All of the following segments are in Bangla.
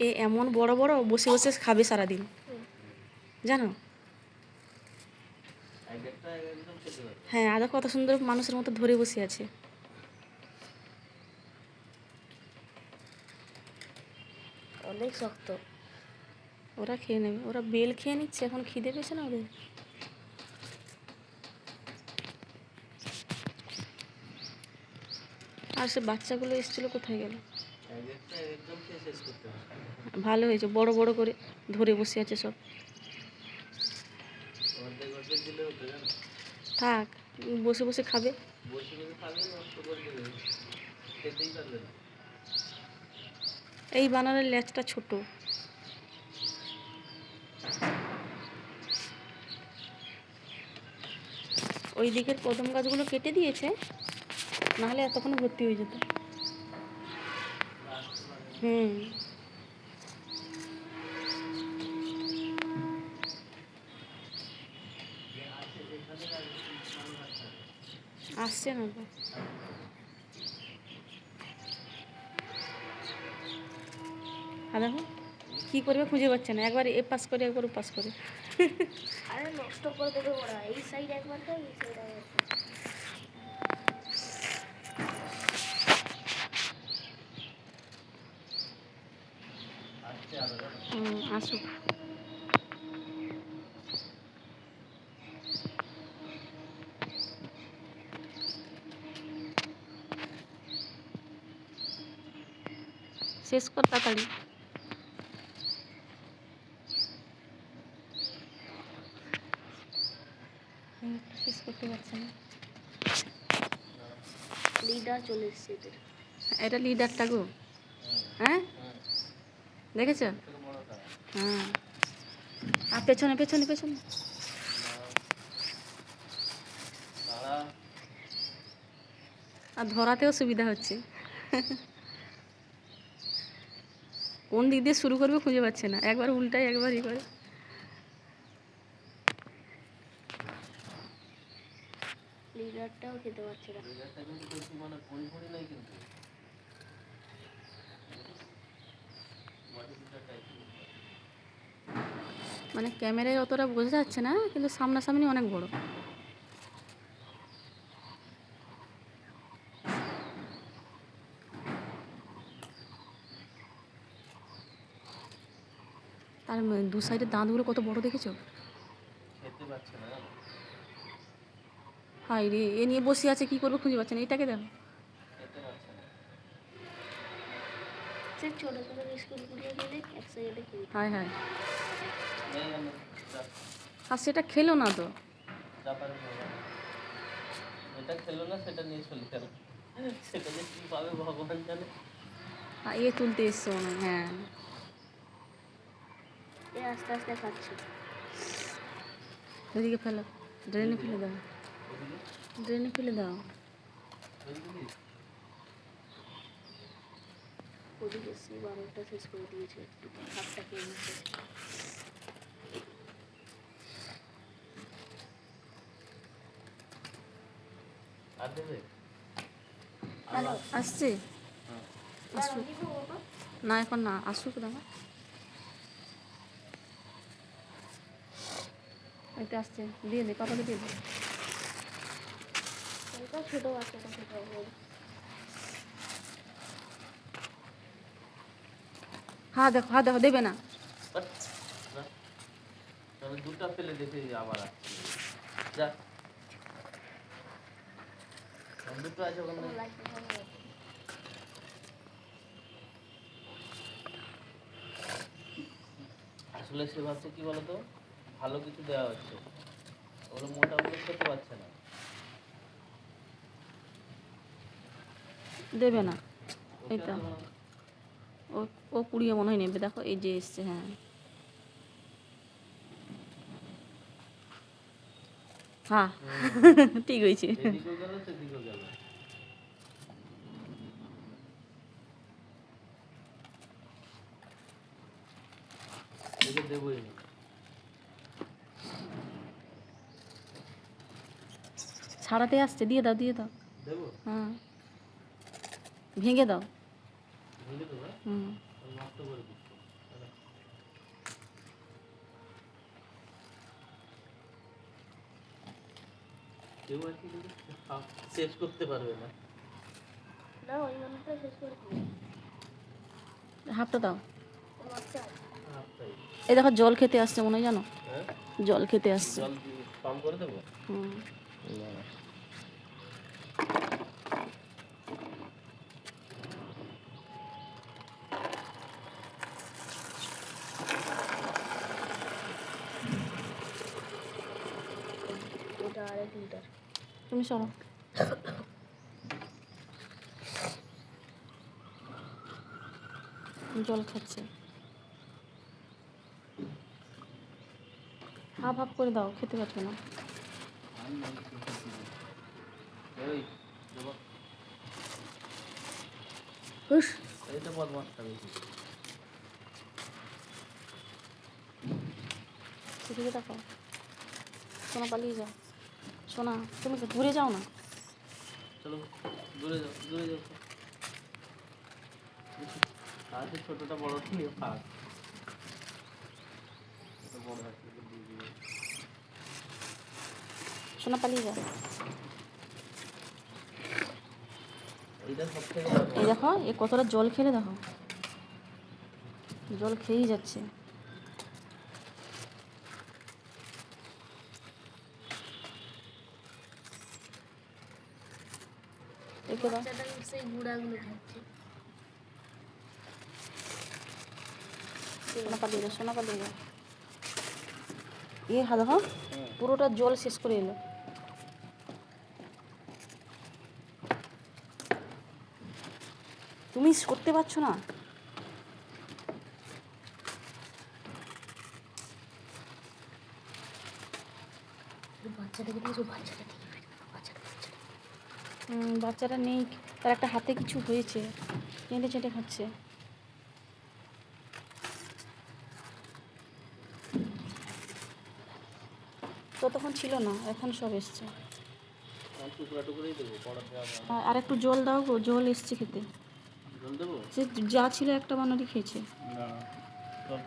এ এমন বড় বড় বসে বসে খাবে সারাদিন, জানো? হ্যাঁ, আদা কত সুন্দর মানুষের মতো ধরে বসে আছে। অনেক শক্ত। ওরা খেয়ে নেবে, ওরা বেল খেয়ে নিচ্ছে, এখন খিদে পেয়েছে না ওদের। আর সে বাচ্চাগুলো এসেছিলো কোথায় গেল? ভালো হয়েছে, বড় বড় করে ধরে বসে আছে সব। থাক, বসে বসে খাবে। এই বানরের লেজটা ছোট। ওই দিকের কদম গাছগুলো কেটে দিয়েছে, নাহলে এতক্ষণে ভর্তি হয়ে যেত। আসছে না তো। আর দেখো কী করবে খুঁজে পাচ্ছে না, একবার এ পাস করে একবার ও পাস করে। আরে নষ্ট করে দেবে ওরা, এই সাইড একবার খায়, এই সাইড একবার আসুক। শেষ কর তাড়াতাড়ি। শেষ করতে পারছে না। লিডার চলে এসছে এদের। এটা লিডারটা গো। হ্যাঁ, দেখেছ? হ্যাঁ, আর পেছনে পেছনে পেছনে। আর ধরাতেও সুবিধা হচ্ছে। কোন দিক দিয়ে শুরু করবে খুঁজে পাচ্ছে না, একবার উল্টায় একবার ই করে। লিডারটাও খেতে পারছে না। মানে ক্যামেরায় অতটা বোঝা যাচ্ছে না, কিন্তু সামনাসামনি অনেক বড়। আর দু সাইডের দাঁতগুলো কত বড় দেখেছো? হাই রে, এ নিয়ে বসে আছে, কি করবে খুঁজে পাচ্ছে না। এটাকে দেখো। ছোট ছোট বিস্কুটগুলো দিলে এক সাইডে খেয়ে। হায় হায়, আর সেটা খেলো না তো। এটা খেলো না, সেটা নিয়ে চলে গেল। সেটা যে কি পাবে ভগবান জানে। এ তুলতে এসছো মনে হয়। হ্যাঁ, এ আস্তে আস্তে খাচ্ছে। ওইদিকে ফেলো, ড্রেনে ফেলে দাও, ড্রেনে ফেলে দাও। ওদিকে এসে 12টা শেষ করে দিয়েছে, একটু হাতটা খেয়ে নিচ্ছে। আর দেবে আসছে, আসুক। না এখন না, আসুক দাদা। এটা আসছে, দিয়ে দে, পাপাকে দিয়ে দে। ছোট বাচ্চাটা ছোট। হ্যাঁ দেখো, হ্যাঁ দেখো, দেবে না। আমি দুটা ফেলে দেখে আবার আসছি। যা, দুটো আছে ওখানে। আসলে সে ভাবছে কি বলতো, ভালো কিছু দেওয়া হচ্ছে, ওগুলো মোটামুটি খেতে পারছে না। দেবে না, এইটা ও ও পুড়িয়ে মনে হয় নেবে। দেখো এই যে এসছে। হ্যাঁ হ্যাঁ, ঠিক হয়েছে। এদিকেও গেল, সেদিকেও গেল। এদিকে দেবই না। ছাড়াতে আসছে, দিয়ে দাও দিয়ে দাও। দেবো? হ্যাঁ, ভেঙে দাও। ভেঙে দেবো, হ্যাঁ? হুম। আমি নষ্ট করে দিচ্ছি। কেউ আর কি কিন্তু শেষ করতে পারবে না। না ওই মানুষটা শেষ করে দিই। হাফটা দাও। মাছটা হাফটাই। এই দেখো জল খেতে আসছে মনে হয়, জানো? হ্যাঁ, জল খেতে আসছে। জল পাম্প করে দেবো। হুম। ওটা 1.5 লিটার। তুমি সরো। জল খাচ্ছে। হাফ হাফ করে দাও, খেতে পারবে না। ওই দেবো। হুস এইটা বদমাসটা বেশি। সেদিকে দেখো। সোনা পালিয়ে যাও। সোনা তুমি ঘুরে যাও না। চলো দূরে যাও, দূরে যাও। তাহলে ছোটটা বড় নিয়ে ফাঁক। এটা বড় আছে দিয়ে দিবে। সোনা পালিয়ে যাও। এইটা সব থেকে এই দেখো এ কতটা জল খেলে দেখো, জল খেয়েই যাচ্ছে। একে দাও। বাচ্চাটা সেই গুঁড়াগুলো খাচ্ছে। সোনা পালিয়ে যাও, সোনা পালিয়ে যাও। হা দেখো পুরোটা জল শেষ করে এলো। তুমি করতে পারছো না। বাচ্চাটাকে দিয়েছো, বাচ্চাটা দিয়ে বাচ্চাটা বাচ্চাটা বাচ্চাটা নেই, তার একটা হাতে কিছু হয়েছে, চেটে চেটে খাচ্ছে। ততক্ষণ ছিল না, এখন সব এসছে। টুকরা টুকরাই দেবো, বড় দেওয়া যাবে না। আর একটু জল দাও গো, জল এসছে খেতে। জল দেবো? সে যা ছিল একটা বানারই খেয়েছে। না, চল।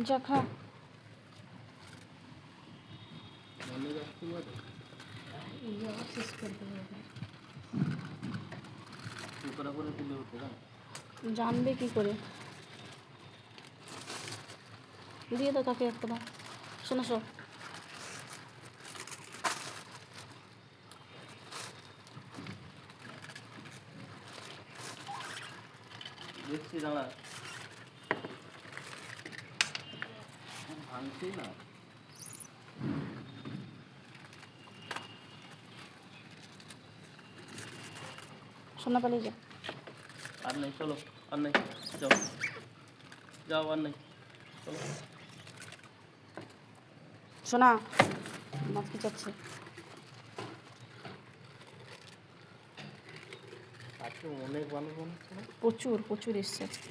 যা খা। মনে রাখতে পারে শেষ করতে হবে। টুকরা করে দিলে হতো না। জানবে কি করে? দিয়ে দাও তাকে একটা দাও। শোনো সব দেখছি, দাঁড়া। ভাঙছি না। সোনা পালিয়ে যাও। আর নেই, চলো। আর নেই, যাও যাও, আর নেই, চলো। সোনা মাছ কি চাচ্ছে? আজকে অনেক মানুষ বানাচ্ছে না? প্রচুর প্রচুর এসছে আজকে।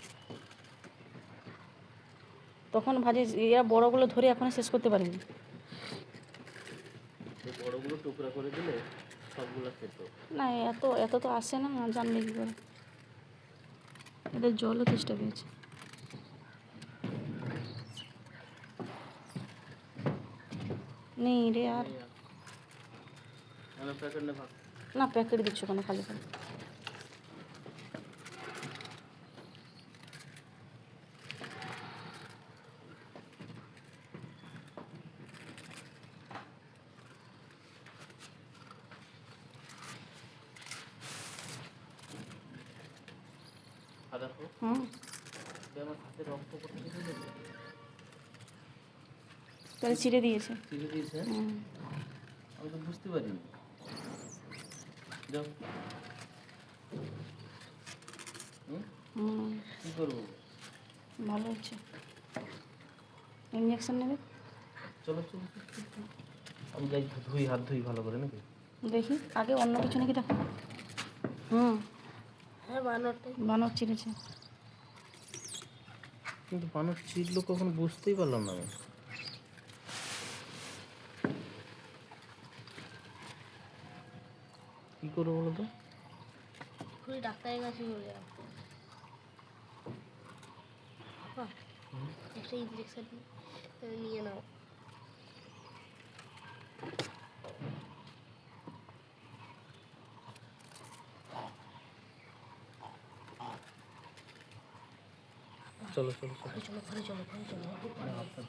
তখন ভাজি এরা বড়গুলো ধরে এখনো শেষ করতে পারেনি। এই বড়গুলো টুকরা করে দিলে সবগুলো খেত। না এত এত তো আসে না, জানবে কি করে? এদের জলও চেষ্টা পেয়েছে। নেই রে আর। প্যাকেট নে ভাগ। না প্যাকেট দিচ্ছ কেন খালি খালি? দেখো হুম আমার হাতে রক্ত কোথায় থেকে গেছে? তাহলে ছিঁড়ে দিয়েছে। ছিঁড়ে দিয়েছে? হুম আমি তো বুঝতে পারিনি। যাও। কী করবো? ভালো হচ্ছে। ইঞ্জেকশন নেবে? চলো চলো, আমি যাই ধুই, হাত ধুই ভালো করে নাকি? দেখি আগে অন্য কিছু নাকি দেখো। হ্যাঁ বানরটাই বানর ছিঁড়েছে। কিন্তু মানুষ চিল্লো কখন বুঝতেই পারলাম না আমি। কি করবো বলো তো? পুরো ডাক্তারের কাছে চলে যাও। বাবা, একটা ইঞ্জেকশন নিয়ে নাও। চলো চলো চলো। ঘরে চলো, ঘরে চলো, ঘরে চলো। আপনার